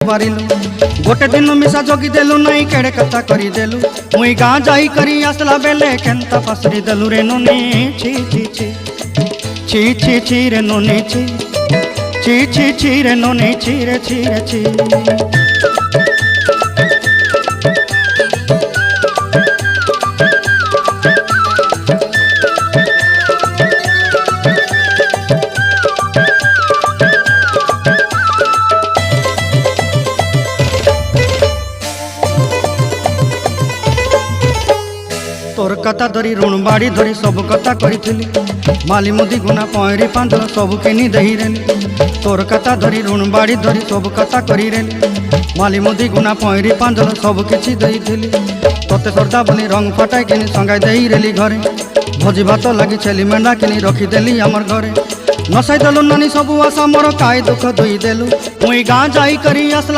पारिलु गोटे दिन मिसा जगी देलु नहीं केड़े कथा करी देलु मुई गाँ जाई करी आसला बेले केंता फसरी देलु रे नोनी छी छी छी छी छी छी रे नोनी छी छी छी छी रे नोनी छी रे छी रे छी। तोर कथा धरी ऋण बाड़ी धरी सब कथा करी माली मुदी गुना पहरी पांदल सब किनी दही रेली तोर कथा धरी ऋण बाड़ी धरी सब कथा करी रेली माली मुदी गुना पहरी पांदल सब किछि दही थी तोते सरदा बनी रंग फटाई किनी संगाई दही रेली घरे भोजी भात लगी छेली मेंढा किनी रखीदेली आमर घरे नसाई देलु नानी सब आशा मोर काई दुख दुई देलु मुई गाँ जाई करी आसला।